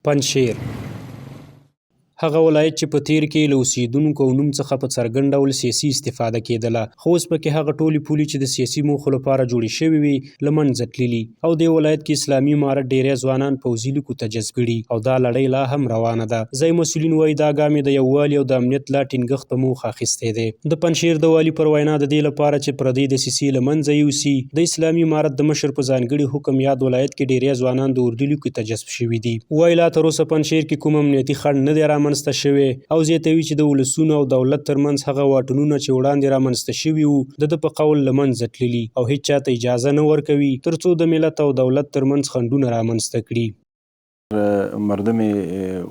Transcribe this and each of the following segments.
پنجشیر هغه ولایت چې په تیر کې له اوسېدونکو او نوم څخه په څرګند ډول سیاسي استفاده کېدله، خو اوس پکې هغه ټولې پولې چې د سیاسي موخو لپاره جوړې شوې وي له منځه تللي، او دې ولایت کې اسلامي امارت ډېری ځوانان پوځي لیکو ته جذب کړي او دا لړۍ لا هم روانه ده. ځایي مسؤلین وایي دا ګام یې د یووالي او د امنیت لا ټینګښت په موخه اخیستی دی. د پنجشیر د والي پر وینا د دې لپاره چې پردۍ دسیسې له منځه یوسي، د اسلامي امارت د مشر په ځانګړي حکم یاد ولایت کې ډېری ځوانان د اردو لیکو ته جذب شوي دي. وایي لا تر اوسه پنجشیر کې کوم امنیتي خنډ نه دی رامنځته شوی او زیاتوي چې د ولسونو او دولت ترمنځ هغه واټنونه چې وړاندې رامنځته شوي وو د په قول له منځه تللي او هیڅ چاته اجازه نه ورکوي ترڅو د ملت او دولت ترمنځ خنډونه رامنځته کړي. مردم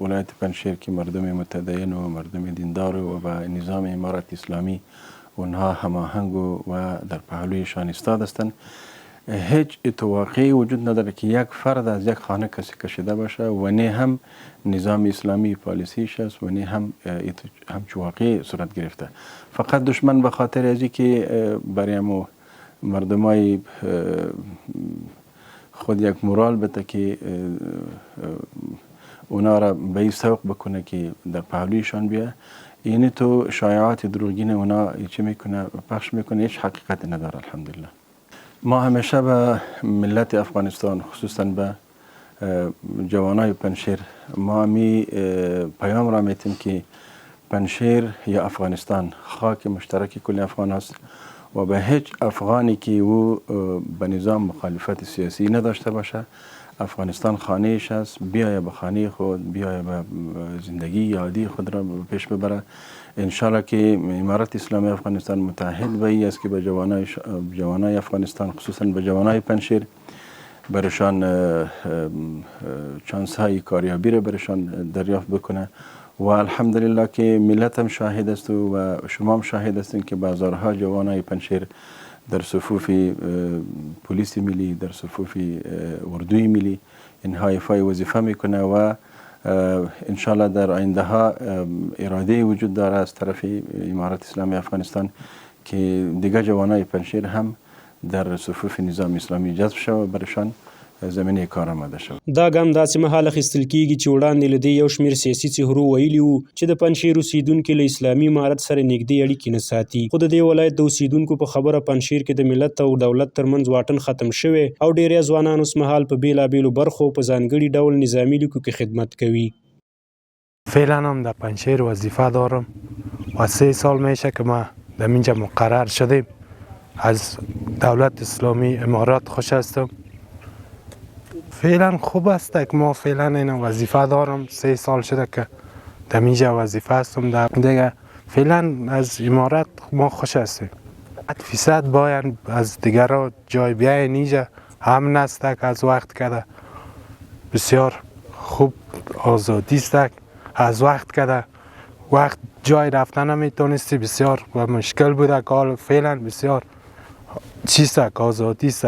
ولایت پنجشیر که مردم متدین و مردم دیندار و به نظام امارت اسلامی اونها هماهنگ و در پهلویشان ایستاده هستند. هیچ اتفاقی وجود نداره که یک فرد از یک خانه کسی کشیده باشه و نه هم نظام اسلامی پالیسیش است و نه هم واقعی صورت گرفته. فقط دشمن به خاطر ازی که برای مردمای خود یک مورال بده که اونا را به این سوق بکنه که در پهلویشان بیه، یعنی تو شایعات دروغین اونا چی میکنه پخش میکنه، هیچ حقیقت نداره. الحمدلله ما همیشه به ملت افغانستان خصوصا به جوانای پنجشیر ما می پیام را میتیم که پنجشیر یا افغانستان خاک مشترک کل افغان است و به هیچ افغانی که او به نظام مخالفت سیاسی نداشته باشه افغانستان خانهش است، بیاید به خانه خود، بیاید به زندگی عادی خود را پیش ببره. انشالله که امارت اسلامی افغانستان متحد به این است که به جوانای افغانستان خصوصا به جوانای پنجشیر برشان چانس های کاریابی را برشان دریافت بکنه و الحمدلله که ملت هم شاهد است و شما هم شاهد هستین که بازارها جوانای پنجشیر در صفوف پلیس ملی، در صفوف اردوی ملی اینها ایفای وظیفه میکنه و انشالله در آینده ها اراده وجود داره از طرف امارت اسلامی افغانستان که دیگه جوانای پنجشیر هم در صفوف نظام اسلامی جذب شود برشان زمینه کار آماده شود. دا ګام داسې مهال اخیستل کیږي چې وړاندې له دې یو شمېر سیاسي څهرو ویلي وو چې د پنجشیر اوسېدونکي له اسلامي امارت سره نږدې اړیکې نه ساتي، خو د دې ولایت د اوسېدونکو په خبره پنجشیر کې د ملت او دولت ترمنځ واټن ختم شوی او ډېری ځوانان اوس مهال په بېلابېلو برخو په ځانګړي ډول نظامي لیکو کې خدمت کوي. فعلا هم در پنجشیر وظیفه دارم و 3 سال میشه که ما در اینجا مقرر شدیم. از دولت اسلامی امارات خوش هستم. فعلا خوب است که ما فعلا این وظیفه دارم، 3 سال شده که در اینجا وظیفه هستم. دیگه فعلا از امارات ما خوش هستیم. 100% باید از دیگر جای بیاین اینجا هم است که از وقت کده بسیار خوب آزادی است. از وقت کده وقت جای رفتن نمیتونستی بسیار و مشکل بوده که حال فعلا بسیار چیست که آزادی است،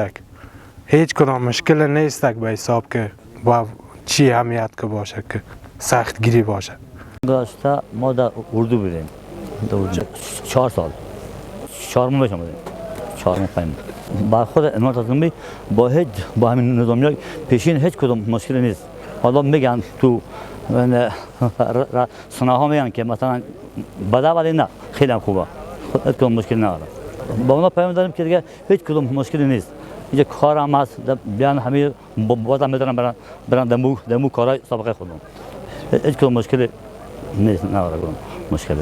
هیچ کدام مشکل نیست که به حساب که با چی اهمیت که باشه که سخت گیری باشه. گذشته ما در اردو بودیم 4 سال 4 ماه بشم بودیم 4 ماه 5 با خود امارت اسلامی با همین نظامی پیشین هیچ کدام مشکلی نیست. حالا میگن تو صناعه میگن که مثلا بده ولی نه خیلی خوبه، هیچ کدام مشکلی نداره. با اونا پیام داریم که دیگه هیچ کدام مشکلی نیست. اینجا کار هم هست، بیان همه بازم میتونن برن دمو کارهای سابقه خودم. هیچ کدام مشکلی نیست، نداره مشکلی.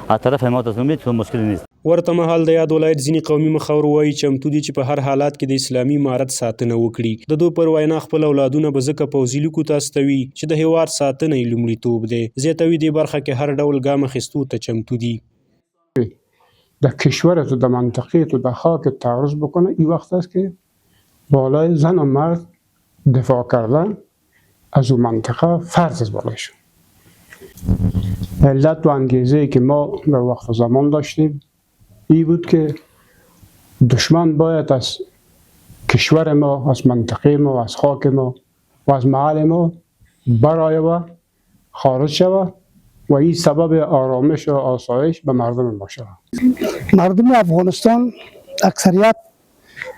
از طرف امارت اسلامی هیچ کدام مشکلی نیست. ورته مهال د یاد ولایت ځینې قومي مخور وایي چمتو دي چې په هر حالات کې د اسلامي امارت ساتنه وکړي. د دوی پر وینا خپل اولادونه به ځکه پوځي لیکو ته استوي چې د هېواد ساتنه یې لومړیتوب دی. زیاتوي دې برخه کې هر ډول ګام اخیستو ته چمتو دي. در کشورت و در منطقیت و در خاک تعرض بکنه، این وقت است که بالای زن و مرد دفاع کردن از اون منطقه فرض از بالایشون. علت و انگیزه‌ای که ما در وقت زمان داشتیم این بود که دشمن باید از کشور ما، از منطقه ما، از خاک ما و از محل ما برآید و خارج شود و این سبب آرامش و آسایش به مردم ما شود. مردم افغانستان اکثریت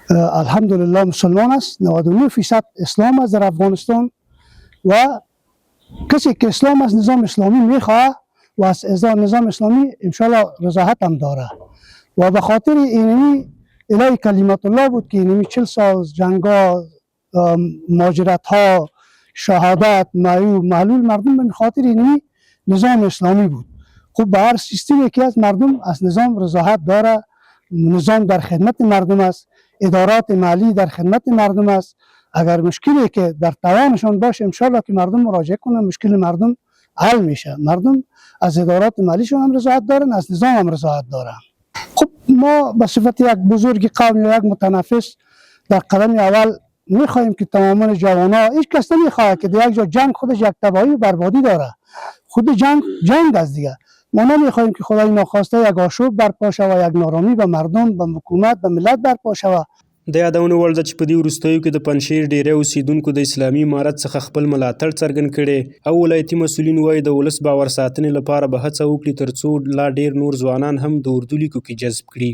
الحمدلله مسلمان است. 99% اسلام است در افغانستان و کسی که اسلام از نظام اسلامی میخواه و از نظام اسلامی انشالله رضایت هم داره و به خاطر اینمی الهی کلمت الله بود که اینمی 40 سال جنگا، مهاجرت ها، شهادت، معلول مردم به خاطر اینمی نظام اسلامی بود. خب به هر سیستمی که از مردم از نظام رضایت داره، نظام در خدمت مردم است، ادارات مالی در خدمت مردم است. اگر مشکلی که در توانشان باشه انشالله که مردم مراجعه کنن، مشکل مردم حل میشه. مردم از ادارات مالیشون هم رضایت دارن، از نظام هم رضایت دارن. خب ما به صفت یک بزرگ قوم یا یک متنفس در قدم اول میخواهیم که تماما جوانان، هیچ کس نمیخواد که در یک جا جنگ خودش یک تباهی و بربادی داره. خود جنگ است دیگه. ما نمیخواهیم که خدای ناخواسته یک آشوب برپا شود، یک نارامی به مردم، به حکومت، به ملت برپا شود. د یادونې وړ ده چې په دې وروستیو کې د پنجشیر ډیری اوسیدونکو د اسلامي امارت څخه خپل ملاتړ څرګند کړی او ولایتي مسؤلین وایي د ولس باور ساتنې لپاره به هڅه وکړي ترڅو لا ډیر نور ځوانان هم د اردو لیکو کې جذب کړي.